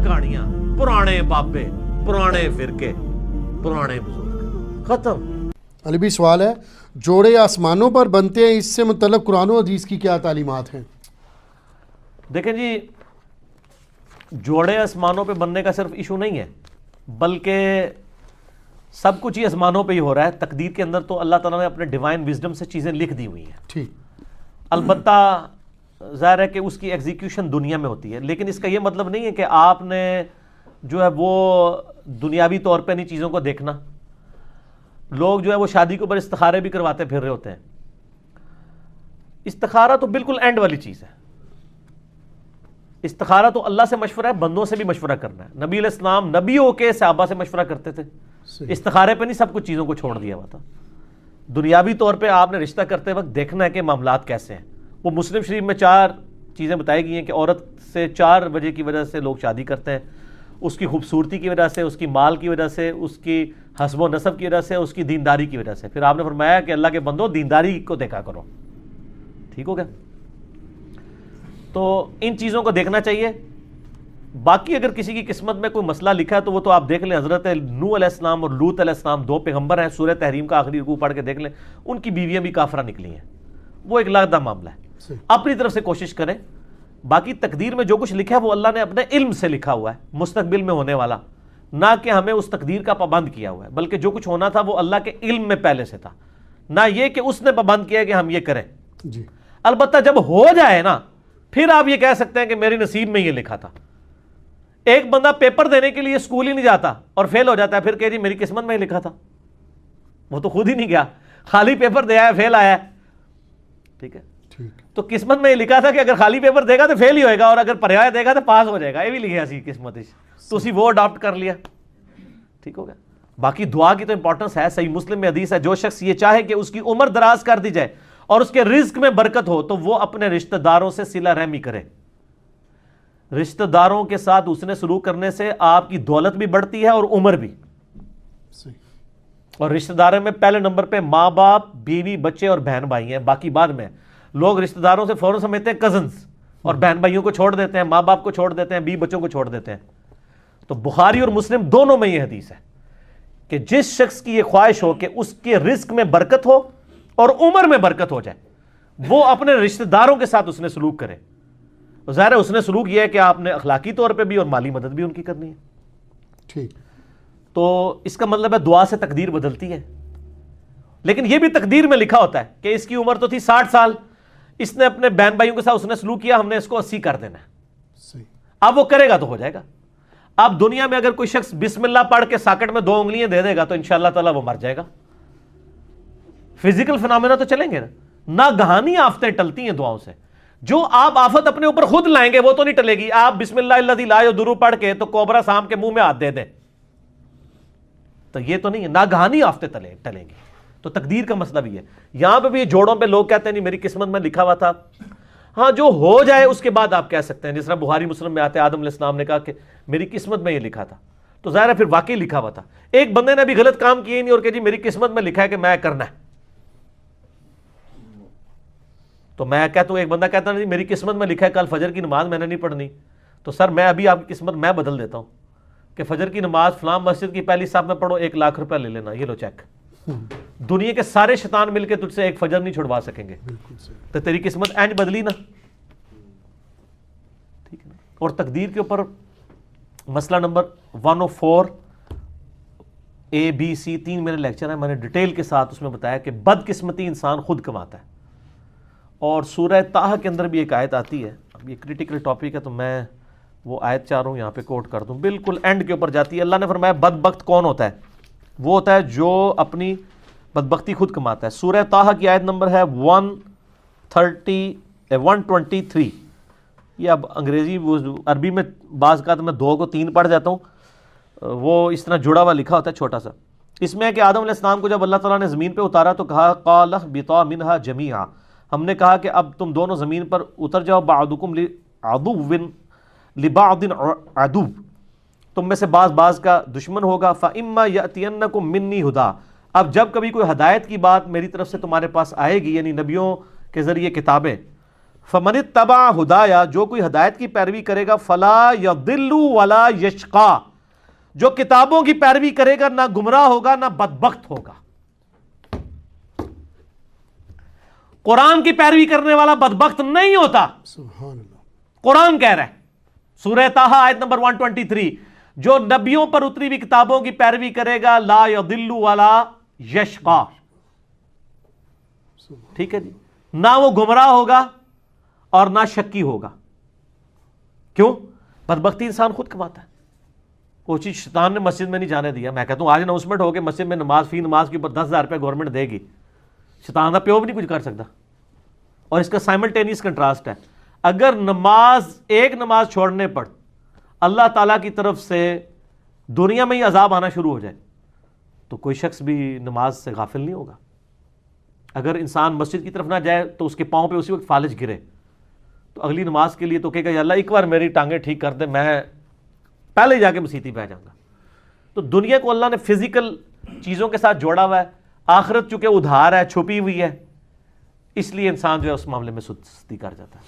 کہانیاں، پرانے بابے، پرانے فرقے، پرانے بزرگ، ختم۔ علی بھی سوال ہے، جوڑے آسمانوں پر بنتے ہیں، اس سے متعلق قرآن و حدیث کی کیا تعلیمات ہیں؟ دیکھیں جی، جوڑے آسمانوں پہ بننے کا صرف ایشو نہیں ہے، بلکہ سب کچھ ہی آسمانوں پہ ہی ہو رہا ہے۔ تقدیر کے اندر تو اللہ تعالیٰ نے اپنے ڈیوائن وزڈم سے چیزیں لکھ دی ہوئی ہیں، ٹھیک، البتہ ظاہر ہے کہ اس کی ایگزیکیوشن دنیا میں ہوتی ہے، لیکن اس کا یہ مطلب نہیں ہے کہ آپ نے جو ہے وہ دنیاوی طور پہ نہیں چیزوں کو دیکھنا۔ لوگ جو ہے وہ شادی کے اوپر استخارے بھی کرواتے پھر رہے ہوتے ہیں۔ استخارہ تو بالکل اینڈ والی چیز ہے۔ استخارہ تو اللہ سے مشورہ ہے، بندوں سے بھی مشورہ کرنا ہے۔ نبی علیہ السلام نبیوں کے صحابہ سے مشورہ کرتے تھے، استخارے پہ نہیں سب کچھ چیزوں کو چھوڑ دیا ہوا تھا۔ دنیاوی طور پہ آپ نے رشتہ کرتے وقت دیکھنا ہے کہ معاملات کیسے ہیں۔ وہ مسلم شریف میں 4 چیزیں بتائی گئی ہیں کہ عورت سے 4 وجہ کی وجہ سے لوگ شادی کرتے ہیں: اس کی خوبصورتی کی وجہ سے، اس کی مال کی وجہ سے، اس کی حسب و نسب کی وجہ سے، اس کی دینداری کی وجہ سے۔ پھر آپ نے فرمایا کہ اللہ کے بندو دینداری کو دیکھا کرو، ٹھیک ہو گیا؟ تو ان چیزوں کو دیکھنا چاہیے۔ باقی اگر کسی کی قسمت میں کوئی مسئلہ لکھا ہے تو وہ تو آپ دیکھ لیں۔ حضرت نوح علیہ السلام اور لوط علیہ السلام 2 پیغمبر ہیں، سورہ تحریم کا آخری رکوع پڑھ کے دیکھ لیں، ان کی بیویاں بھی کافرہ نکلی ہیں، وہ ایک علیحدہ معاملہ ہے۔ اپنی طرف سے کوشش کریں۔ باقی تقدیر میں جو کچھ لکھا ہے وہ اللہ نے اپنے علم سے لکھا ہوا ہے، مستقبل میں ہونے والا، نہ کہ ہمیں اس تقدیر کا پابند کیا ہوا ہے، بلکہ جو کچھ ہونا تھا وہ اللہ کے علم میں پہلے سے تھا، نہ یہ کہ اس نے پابند کیا کہ ہم یہ کریں۔ جی، البتہ جب ہو جائے نا، پھر آپ یہ کہہ سکتے ہیں کہ میری نصیب میں یہ لکھا تھا۔ ایک بندہ پیپر دینے کے لیے اسکول ہی نہیں جاتا اور فیل ہو جاتا ہے، پھر کہ جی میری قسمت میں ہی لکھا تھا، وہ تو خود ہی نہیں گیا، خالی پیپر دیا ہے، فیل آیا ہے، ٹھیک ہے؟ تو قسمت میں یہ لکھا تھا کہ اگر خالی پیپر دے گا تو فیل ہی ہوئے گا، اور اگر پڑھایا دے گا تو پاس ہو جائے گا، یہ بھی لکھا سی قسمت، تو اسی وہ اڈاپٹ کر لیا، ٹھیک ہو گیا؟ باقی دعا کی تو امپورٹنس ہے۔ صحیح مسلم میں حدیث ہے، جو شخص یہ چاہے کہ اس کی عمر دراز کر دی جائے اور اس کے رزق میں برکت ہو تو وہ اپنے رشتہ داروں سے صلہ رحمی کرے۔ رشتہ داروں کے ساتھ اس نے سلوک کرنے سے آپ کی دولت بھی بڑھتی ہے اور عمر بھی۔ اور رشتہ داروں میں پہلے نمبر پہ ماں باپ، بیوی، بچے اور بہن بھائی ہیں، باقی بعد میں۔ لوگ رشتہ داروں سے فوراً سمجھتے ہیں کزنز، اور بہن بھائیوں کو چھوڑ دیتے ہیں، ماں باپ کو چھوڑ دیتے ہیں، بیوی بچوں کو چھوڑ دیتے ہیں۔ تو بخاری اور مسلم دونوں میں یہ حدیث ہے کہ جس شخص کی یہ خواہش ہو کہ اس کے رزق میں برکت ہو اور عمر میں برکت ہو جائے، وہ اپنے رشتہ داروں کے ساتھ اس نے سلوک کرے۔ ظاہر ہے اس نے سلوک یہ ہے کہ آپ نے اخلاقی طور پہ بھی اور مالی مدد بھی ان کی کرنی ہے، ٹھیک۔ تو اس کا مطلب ہے دعا سے تقدیر بدلتی ہے۔ لیکن یہ بھی تقدیر میں لکھا ہوتا ہے کہ اس کی عمر تو تھی 60 سال، اس نے اپنے بہن بھائیوں کے ساتھ اس نے سلوک کیا، ہم نے اس کو 80 کر دینا ہے۔ اب وہ کرے گا تو ہو جائے گا۔ اب دنیا میں اگر کوئی شخص بسم اللہ پڑھ کے ساکٹ میں 2 انگلیاں دے دے گا تو انشاءاللہ تعالیٰ وہ مر جائے گا۔ فزیکل فنامنا تو چلیں گے نا، ناگہانی آفتیں ٹلتی ہیں دعاؤں سے۔ جو آپ آفت اپنے اوپر خود لائیں گے وہ تو نہیں ٹلے گی۔ آپ بسم اللہ الذی لا یضر پڑھ کے تو کوبرا سانپ کے منہ میں ہاتھ دے دیں تو یہ تو نہیں ہے، ناگہانی آفتیں ٹلیں گی۔ تو تقدیر کا مسئلہ بھی ہے۔ یہاں پہ بھی جوڑوں پہ لوگ کہتے ہیں نہیں میری قسمت میں لکھا ہوا تھا۔ ہاں، جو ہو جائے اس کے بعد آپ کہہ سکتے ہیں، جس طرح بخاری مسلم میں آتے ہیں آدم علیہ السلام نے کہا کہ میری قسمت میں یہ لکھا تھا، تو ظاہر ہے پھر واقعی لکھا ہوا تھا۔ ایک بندے نے بھی غلط کام کیے نہیں اور کہ جی میری قسمت میں لکھا ہے کہ میں کرنا ہے، تو میں کہتا ہوں، ایک بندہ کہتا نہیں میری قسمت میں لکھا ہے کل فجر کی نماز میں نے نہیں پڑھنی، تو سر میں ابھی آپ کی قسمت میں بدل دیتا ہوں کہ فجر کی نماز فلاں مسجد کی پہلی صف میں پڑھو، 1 لاکھ روپے لے لینا، یہ لو چیک۔ دنیا کے سارے شیطان مل کے تجھ سے ایک فجر نہیں چھڑوا سکیں گے، تو تیری قسمت اینج بدلی نا، ٹھیک ہے نا؟ اور تقدیر کے اوپر مسئلہ نمبر 104 ABC 3 میرے لیکچر ہیں، میں نے ڈیٹیل کے ساتھ اس میں بتایا کہ بدقسمتی انسان خود کماتا ہے۔ اور سورہ طٰہٰ کے اندر بھی ایک آیت آتی ہے، اب یہ کریٹیکل ٹاپک ہے تو میں وہ آیت چاہ رہا ہوں یہاں پہ کوٹ کر دوں، بالکل اینڈ کے اوپر جاتی ہے۔ اللہ نے فرمایا بدبخت کون ہوتا ہے؟ وہ ہوتا ہے جو اپنی بدبختی خود کماتا ہے۔ سورہ طٰہٰ کی آیت نمبر ہے 123۔ یہ اب انگریزی عربی میں بعض کا تو میں 2 کو 3 پڑھ جاتا ہوں، وہ اس طرح جڑا ہوا لکھا ہوتا ہے چھوٹا سا۔ اس میں ہے کہ آدم علیہ السلام کو جب اللہ تعالیٰ نے زمین پہ اتارا تو کہا قَالَ اهْبِطَا مِنْهَا جَمِيعًا، ہم نے کہا کہ اب تم دونوں زمین پر اتر جاؤ، بَعْضُكُمْ لِبَعْضٍ عَدُوٌّ، تم میں سے بعض کا دشمن ہوگا۔ فَإِمَّا يَأْتِيَنَّكُم مِّنِّي هُدًى، اب جب کبھی کوئی ہدایت کی بات میری طرف سے تمہارے پاس آئے گی، یعنی نبیوں کے ذریعے کتابیں، فمن اتبع ہدایا، جو کوئی ہدایت کی پیروی کرے گا، فلا یضل ولا یشقا، جو کتابوں کی پیروی کرے گا نہ گمراہ ہوگا نہ بدبخت ہوگا۔ قرآن کی پیروی کرنے والا بدبخت نہیں ہوتا، سبحان اللہ۔ قرآن کہہ رہا ہے سورہ طٰہٰ آیت نمبر 123، جو نبیوں پر اتری ہوئی کتابوں کی پیروی کرے گا لا یضل ولا یشقا، ٹھیک ہے جی، نہ وہ گمراہ ہوگا اور نہ شکی ہوگا۔ کیوں؟ بدبختی انسان خود کماتا ہے۔ وہ چیز شیطان نے مسجد میں نہیں جانے دیا۔ میں کہتا ہوں آج اناؤنسمنٹ ہو کے مسجد میں نماز فی نماز کے اوپر 10,000 روپے گورنمنٹ دے گی، شیطان کا پیو بھی نہیں کچھ کر سکتا۔ اور اس کا سائملٹینیس کنٹراسٹ ہے، اگر ایک نماز چھوڑنے پر اللہ تعالیٰ کی طرف سے دنیا میں ہی عذاب آنا شروع ہو جائے تو کوئی شخص بھی نماز سے غافل نہیں ہوگا۔ اگر انسان مسجد کی طرف نہ جائے تو اس کے پاؤں پہ اسی وقت فالج گرے تو اگلی نماز کے لیے تو کہے گا یا اللہ ایک بار میری ٹانگیں ٹھیک کر دے، میں پہلے جا کے مسیتی پہ جاؤں گا۔ تو دنیا کو اللہ نے فزیکل چیزوں کے ساتھ جوڑا ہوا ہے، آخرت چونکہ ادھار ہے، چھپی ہوئی ہے، اس لیے انسان جو ہے اس معاملے میں سستی کر جاتا ہے۔